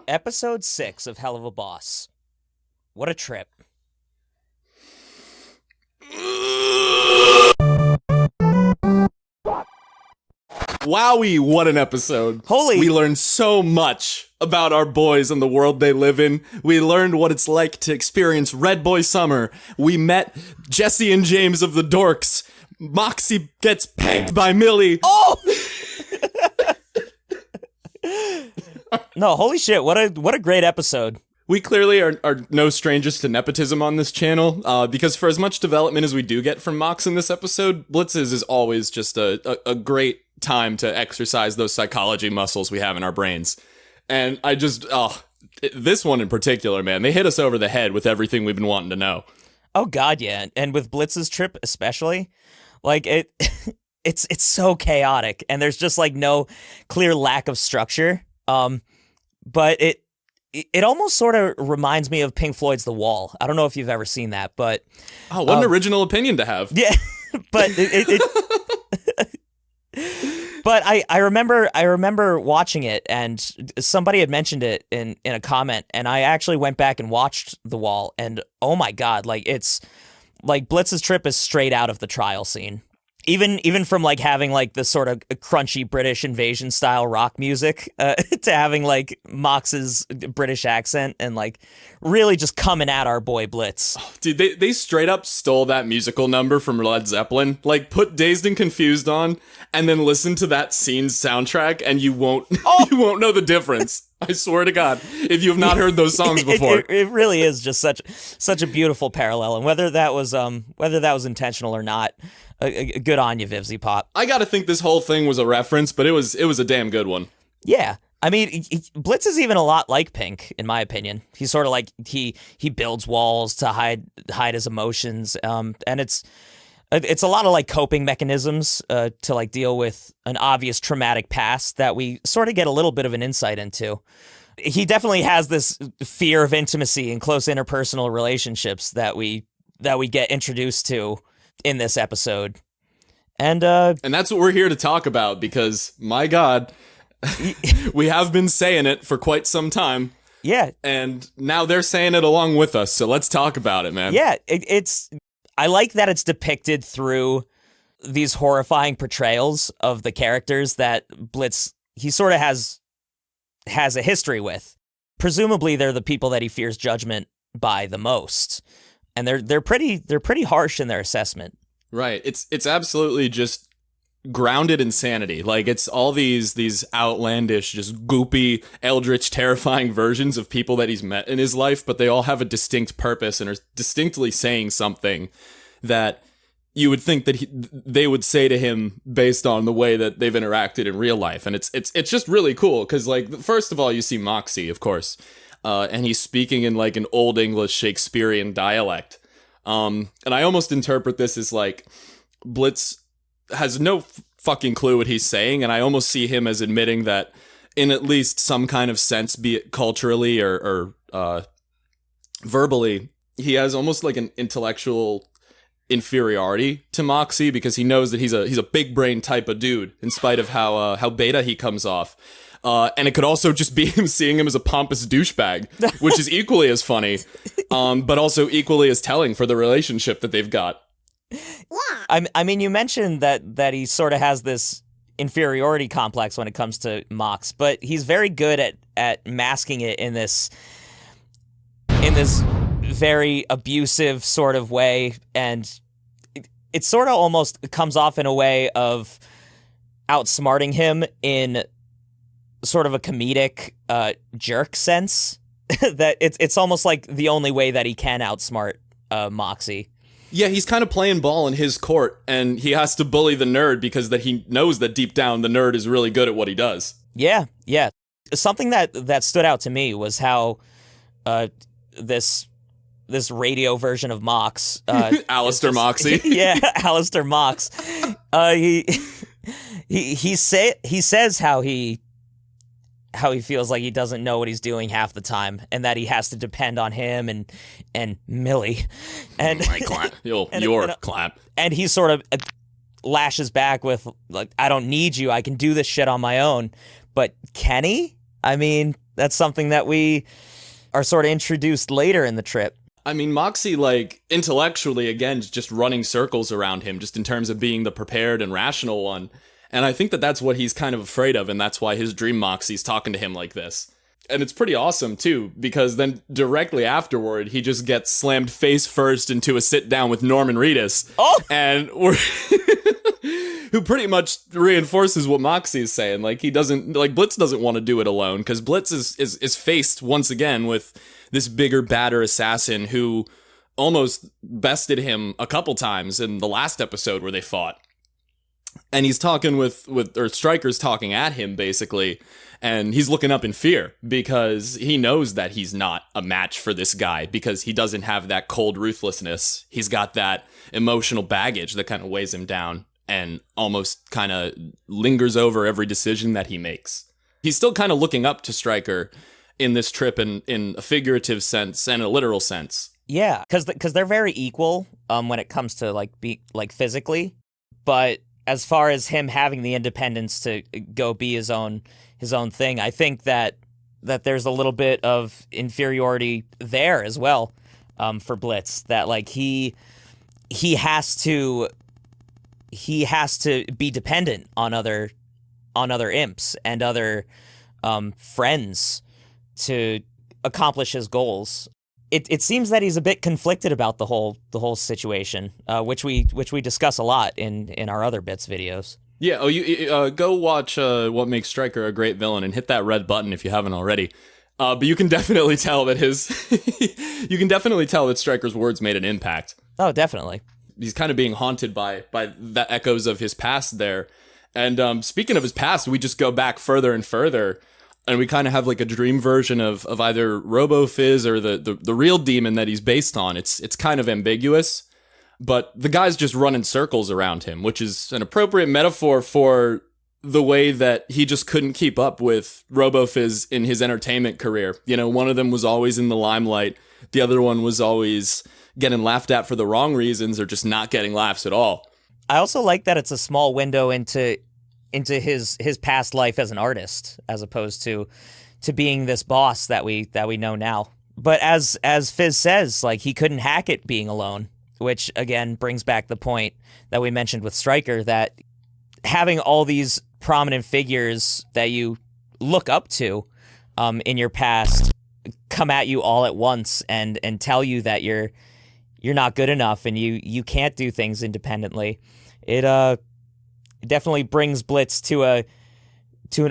Episode 6 of Helluva Boss. What a trip. Wowie, what an episode. We learned so much about our boys and the world they live in. We learned what it's like to experience Red Boy Summer. We met Jesse and James of the Dorks. Moxie gets pegged by Millie. Oh! No, holy shit, what a great episode. We clearly are no strangers to nepotism on this channel, because for as much development as we do get from Mox in this episode, Blitz's is always just a great time to exercise those psychology muscles we have in our brains. And I just, this one in particular, man, they hit us over the head with everything we've been wanting to know. Oh god, yeah, and with Blitz's trip especially, like it's so chaotic, and there's just like no clear lack of structure. But it almost sort of reminds me of Pink Floyd's The Wall. I don't know if you've ever seen that, but what an original opinion to have. Yeah, but but I remember watching it, and somebody had mentioned it in a comment, and I actually went back and watched The Wall, and oh my god, like it's like Blitz's trip is straight out of the trial scene. Even from like having like this sort of crunchy British invasion style rock music to having like Mox's British accent and like really just coming at our boy Blitz. Oh, dude, they straight up stole that musical number from Led Zeppelin. Like put Dazed and Confused on and then listen to that scene's soundtrack and you won't you won't know the difference. I swear to God, if you have not heard those songs before. It really is just such a beautiful parallel, and whether that was intentional or not, good on you, Vivzy Pop. I gotta think this whole thing was a reference, but it was a damn good one. Yeah, I mean, Blitz is even a lot like Pink, in my opinion. He's sort of like he builds walls to hide his emotions, and it's a lot of like coping mechanisms to like deal with an obvious traumatic past that we sort of get a little bit of an insight into. He definitely has this fear of intimacy and close interpersonal relationships that we get introduced to in this episode. And that's what we're here to talk about, because my God, we have been saying it for quite some time. Yeah. And now they're saying it along with us. So let's talk about it, man. Yeah, I like that it's depicted through these horrifying portrayals of the characters that Blitz, he sort of has a history with. Presumably they're the people that he fears judgment by the most. And they're pretty harsh in their assessment. Right. It's absolutely just grounded insanity. Like it's all these outlandish, just goopy, eldritch, terrifying versions of people that he's met in his life, but they all have a distinct purpose and are distinctly saying something that you would think that they would say to him based on the way that they've interacted in real life. And it's just really cool because, like, first of all, you see Moxie, of course, and he's speaking in like an old English Shakespearean dialect. And I almost interpret this as like Blitz has no fucking clue what he's saying, and I almost see him as admitting that in at least some kind of sense, be it culturally or verbally, he has almost like an intellectual inferiority to Moxie because he knows that he's a big brain type of dude in spite of how beta he comes off. And it could also just be him seeing him as a pompous douchebag, which is equally as funny, but also equally as telling for the relationship that they've got. Yeah. I mean, you mentioned that he sort of has this inferiority complex when it comes to Mox, but he's very good at masking it in this very abusive sort of way, and it sort of almost comes off in a way of outsmarting him in sort of a comedic jerk sense. That it's almost like the only way that he can outsmart Moxie. Yeah, he's kind of playing ball in his court, and he has to bully the nerd because that he knows that deep down the nerd is really good at what he does. Yeah. Something that stood out to me was how this radio version of Mox, Alistair Moxie. Yeah, Alistair Mox. He says how he feels like he doesn't know what he's doing half the time, and that he has to depend on him and Millie. And my clap. Your clap. And he sort of lashes back with, like, I don't need you. I can do this shit on my own. But can he? I mean, That's something that we are sort of introduced later in the trip. I mean, Moxie, like, intellectually, again, is just running circles around him, just in terms of being the prepared and rational one. And I think that that's what he's kind of afraid of, and that's why his dream Moxie's talking to him like this. And it's pretty awesome, too, because then directly afterward, he just gets slammed face first into a sit-down with Norman Reedus. Oh! And we're... who pretty much reinforces what Moxie is saying. Like, he doesn't... Like, Blitz doesn't want to do it alone, because Blitz is faced, once again, with this bigger, badder assassin who almost bested him a couple times in the last episode where they fought. And he's talking or Stryker's talking at him, basically, and he's looking up in fear because he knows that he's not a match for this guy because he doesn't have that cold ruthlessness. He's got that emotional baggage that kind of weighs him down and almost kind of lingers over every decision that he makes. He's still kind of looking up to Stryker in this trip in a figurative sense and a literal sense. Yeah, because they're very equal when it comes to like physically, but as far as him having the independence to go be his own thing, I think that there's a little bit of inferiority there as well for Blitz. That like he has to be dependent on other imps and other friends to accomplish his goals. It seems that he's a bit conflicted about the whole situation, which we discuss a lot in our other bits videos. Yeah. Oh, you go watch What Makes Stryker a Great Villain and hit that red button if you haven't already. But you can definitely tell that Stryker's words made an impact. Oh, definitely. He's kind of being haunted by the echoes of his past there. And speaking of his past, we just go back further and further. And we kind of have like a dream version of either Robo-Fizz or the real demon that he's based on. It's kind of ambiguous, but the guy's just running circles around him, which is an appropriate metaphor for the way that he just couldn't keep up with Robo-Fizz in his entertainment career. You know, one of them was always in the limelight. The other one was always getting laughed at for the wrong reasons or just not getting laughs at all. I also like that it's a small window into his past life as an artist, as opposed to being this boss that we know now. But as Fizz says, like, he couldn't hack it being alone, which again brings back the point that we mentioned with Stryker, that having all these prominent figures that you look up to in your past come at you all at once and tell you that you're not good enough and you can't do things independently. It definitely brings Blitz to an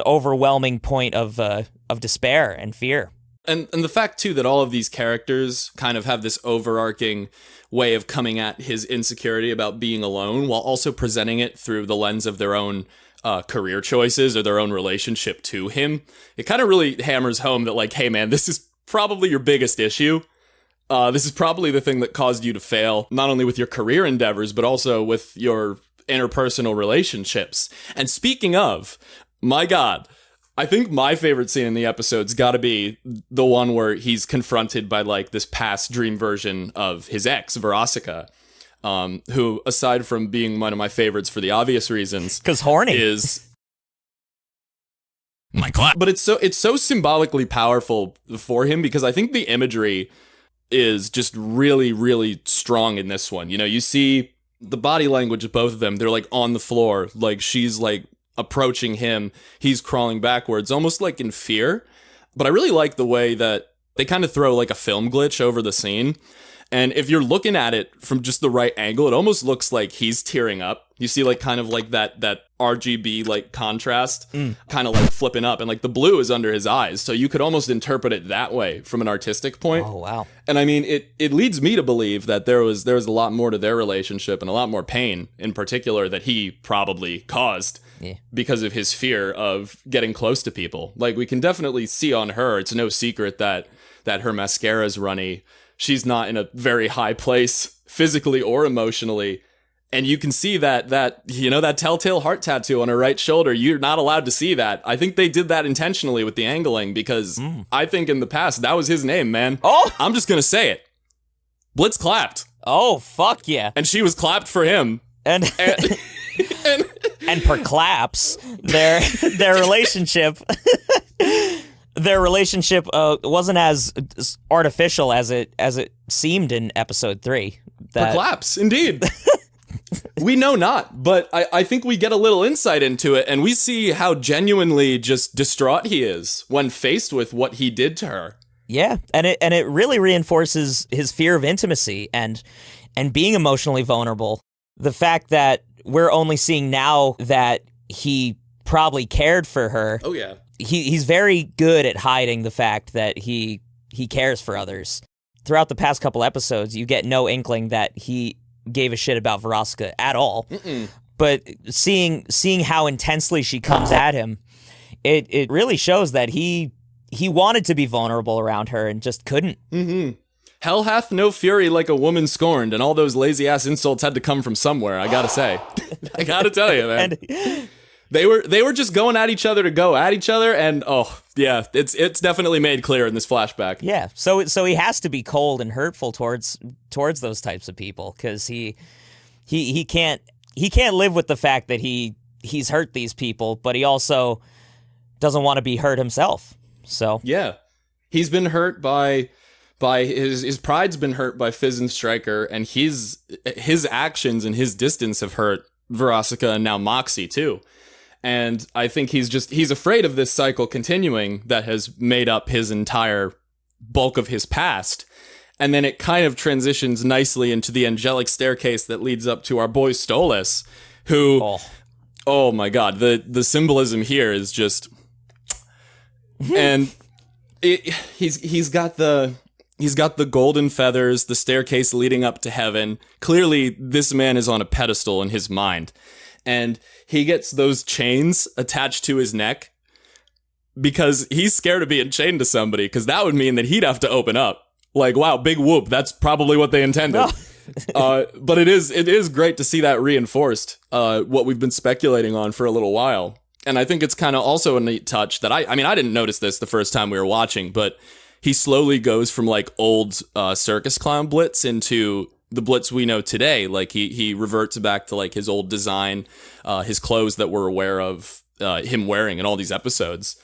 overwhelming point of despair and fear. And the fact, too, that all of these characters kind of have this overarching way of coming at his insecurity about being alone while also presenting it through the lens of their own career choices or their own relationship to him. It kind of really hammers home that, like, hey, man, this is probably your biggest issue. This is probably the thing that caused you to fail, not only with your career endeavors, but also with your interpersonal relationships. And speaking of, my God, I think my favorite scene in the episode's got to be the one where he's confronted by like this past dream version of his ex, Veraska, who, aside from being one of my favorites for the obvious reasons, because horny is my class. But it's so symbolically powerful for him because I think the imagery is just really, really strong in this one. You know, you see the body language of both of them. They're like on the floor, like she's like approaching him. He's crawling backwards, almost like in fear. But I really like the way that they kind of throw like a film glitch over the scene. And if you're looking at it from just the right angle, it almost looks like he's tearing up. You see like kind of like that RGB like contrast kind of like flipping up, and like the blue is under his eyes. So you could almost interpret it that way from an artistic point. Oh, wow. And I mean, it leads me to believe that there was a lot more to their relationship and a lot more pain in particular that he probably caused because of his fear of getting close to people. Like, we can definitely see on her, it's no secret that her mascara's runny. She's not in a very high place physically or emotionally. And you can see that, you know, that telltale heart tattoo on her right shoulder. You're not allowed to see that. I think they did that intentionally with the angling because I think in the past that was his name, man. Oh! I'm just going to say it. Blitz clapped. Oh, fuck yeah. And she was clapped for him. And per claps, their relationship their relationship wasn't as artificial as it seemed in episode 3. Perhaps, indeed. We know not, but I think we get a little insight into it, and we see how genuinely just distraught he is when faced with what he did to her. Yeah, and it really reinforces his fear of intimacy and being emotionally vulnerable. The fact that we're only seeing now that he probably cared for her. Oh yeah. He's very good at hiding the fact that he cares for others. Throughout the past couple episodes, you get no inkling that he gave a shit about Veraska at all. Mm-mm. But seeing how intensely she comes at him, it really shows that he wanted to be vulnerable around her and just couldn't. Mm-hmm. Hell hath no fury like a woman scorned, and all those lazy-ass insults had to come from somewhere, I gotta say. I gotta tell you, man. They were just going at each other to go at each other, and oh, yeah, it's definitely made clear in this flashback. Yeah, so he has to be cold and hurtful towards those types of people, because he can't live with the fact that he's hurt these people, but he also doesn't want to be hurt himself. So yeah, he's been hurt by his pride's been hurt by Fizz and Stryker, and his actions and his distance have hurt Veraska and now Moxie too. And I think he's afraid of this cycle continuing that has made up his entire bulk of his past. And then it kind of transitions nicely into the angelic staircase that leads up to our boy Stolos, who, oh my God, the symbolism here is just, and he's got the golden feathers, the staircase leading up to heaven. Clearly, this man is on a pedestal in his mind. And he gets those chains attached to his neck because he's scared of being chained to somebody, because that would mean that he'd have to open up. Like, wow, big whoop. That's probably what they intended. But it is great to see that reinforced, what we've been speculating on for a little while. And I think it's kind of also a neat touch that I didn't notice this the first time we were watching, but he slowly goes from like old circus clown Blitz into the Blitz we know today. Like he reverts back to like his old design, his clothes that we're aware of him wearing in all these episodes.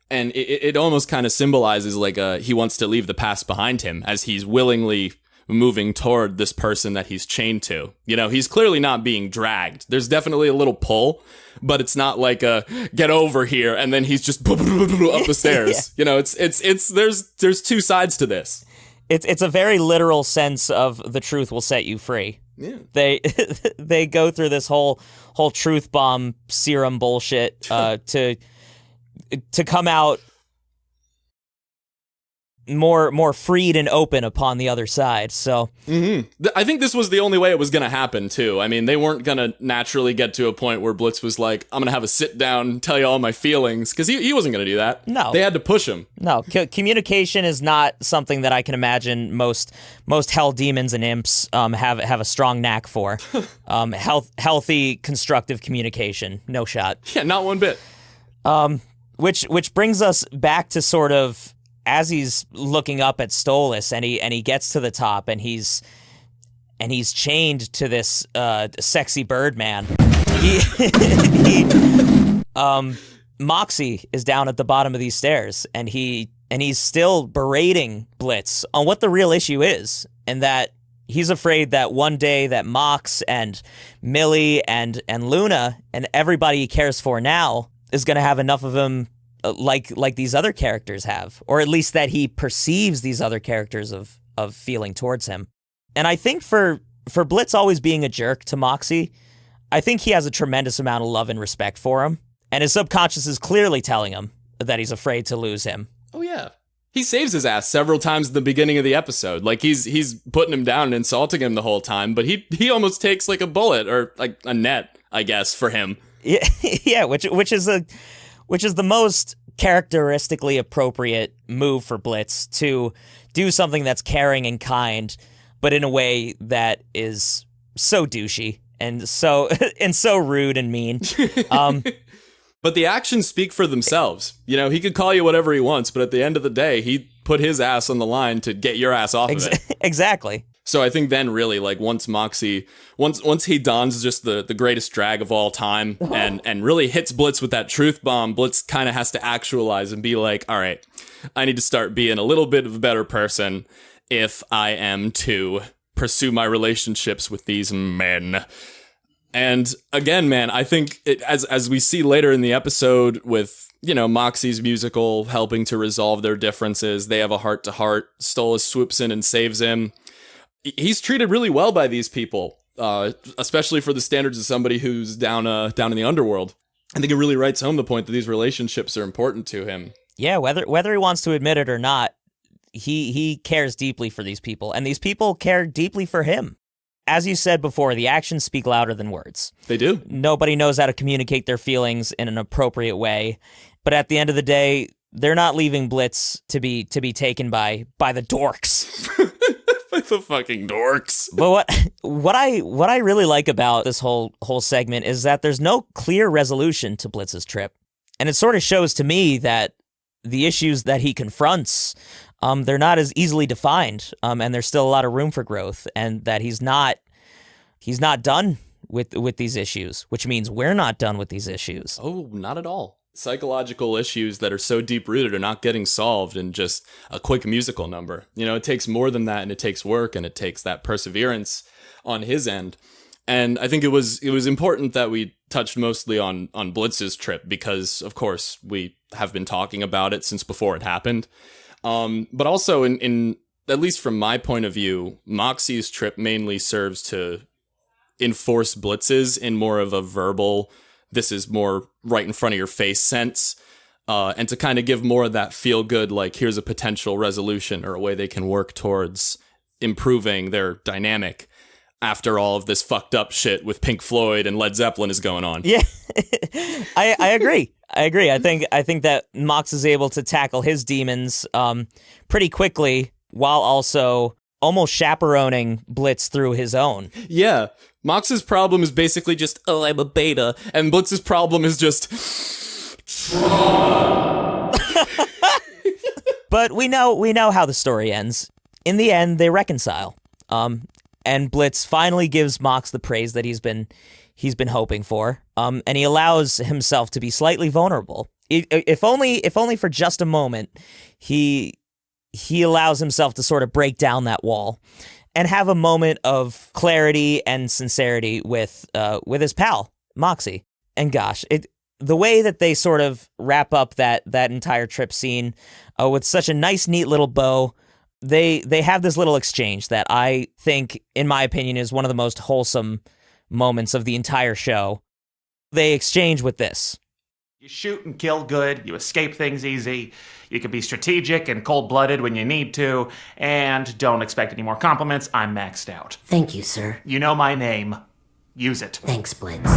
And it almost kind of symbolizes like he wants to leave the past behind him as he's willingly moving toward this person that he's chained to. You know, he's clearly not being dragged. There's definitely a little pull, but it's not like a get over here and then he's just up the stairs. Yeah. You know, there's two sides to this. It's a very literal sense of the truth will set you free. Yeah. They go through this whole truth bomb serum bullshit to come out more freed and open upon the other side. So I think this was the only way it was going to happen too. I mean, they weren't going to naturally get to a point where Blitz was like, I'm going to have a sit down, tell you all my feelings, because he wasn't going to do that. No. They had to push him. No, communication is not something that I can imagine most hell demons and imps have a strong knack for. Healthy, constructive communication. No shot. Yeah, not one bit. Which brings us back to sort of as he's looking up at Stolos and he gets to the top and he's chained to this sexy bird man. Moxie is down at the bottom of these stairs and he's still berating Blitz on what the real issue is, and that he's afraid that one day that Mox and Millie and Luna and everybody he cares for now is going to have enough of him like these other characters have, or at least that he perceives these other characters of feeling towards him. And I think for Blitz always being a jerk to Moxie, I think he has a tremendous amount of love and respect for him, and his subconscious is clearly telling him that he's afraid to lose him. Oh yeah. He saves his ass several times at the beginning of the episode. Like he's putting him down and insulting him the whole time, but he almost takes like a bullet or like a net, I guess, for him. Yeah, yeah, which is the most characteristically appropriate move for Blitz, to do something that's caring and kind, but in a way that is so douchey and so rude and mean. But the actions speak for themselves. You know, he could call you whatever he wants, but at the end of the day, he put his ass on the line to get your ass off of it. Exactly. So I think then really, like, once he dons just the greatest drag of all time and really hits Blitz with that truth bomb, Blitz kind of has to actualize and be like, all right, I need to start being a little bit of a better person if I am to pursue my relationships with these men. And again, man, I think as we see later in the episode with, you know, Moxie's musical helping to resolve their differences, they have a heart-to-heart. Stolos swoops in and saves him. He's treated really well by these people, especially for the standards of somebody who's down in the underworld. I think it really writes home the point that these relationships are important to him. Yeah, whether he wants to admit it or not, he cares deeply for these people, and these people care deeply for him. As you said before, the actions speak louder than words. They do. Nobody knows how to communicate their feelings in an appropriate way, but at the end of the day, they're not leaving Blitz to be taken by the dorks. The fucking dorks. But what I really like about this whole segment is that there's no clear resolution to Blitz's trip. And it sort of shows to me that the issues that he confronts, they're not as easily defined, and there's still a lot of room for growth, and that he's not done with these issues, which means we're not done with these issues. Oh, not at all. Psychological issues that are so deep-rooted are not getting solved in just a quick musical number. You know, it takes more than that, and it takes work, and it takes that perseverance on his end. And I think it was important that we touched mostly on Blitz's trip because, of course, we have been talking about it since before it happened. But also, in at least from my point of view, Moxie's trip mainly serves to enforce Blitz's in more of a verbal, this is more right in front of your face sense, and to kind of give more of that feel good, like here's a potential resolution or a way they can work towards improving their dynamic after all of this fucked up shit with Pink Floyd and Led Zeppelin is going on. Yeah, I agree. I think that Mox is able to tackle his demons pretty quickly while also almost chaperoning Blitz through his own. Yeah. Mox's problem is basically just, oh, I'm a beta. And Blitz's problem is just... But we know how the story ends. In the end, they reconcile. And Blitz finally gives Mox the praise that he's been hoping for. And he allows himself to be slightly vulnerable. If only for just a moment, he allows himself to sort of break down that wall and have a moment of clarity and sincerity with his pal, Moxie. And gosh, the way that they sort of wrap up that entire trip scene with such a nice, neat little bow, they have this little exchange that I think, in my opinion, is one of the most wholesome moments of the entire show. They exchange with this. You shoot and kill good, you escape things easy, you can be strategic and cold-blooded when you need to, and don't expect any more compliments, I'm maxed out. Thank you, sir. You know my name. Use it. Thanks, Blitz.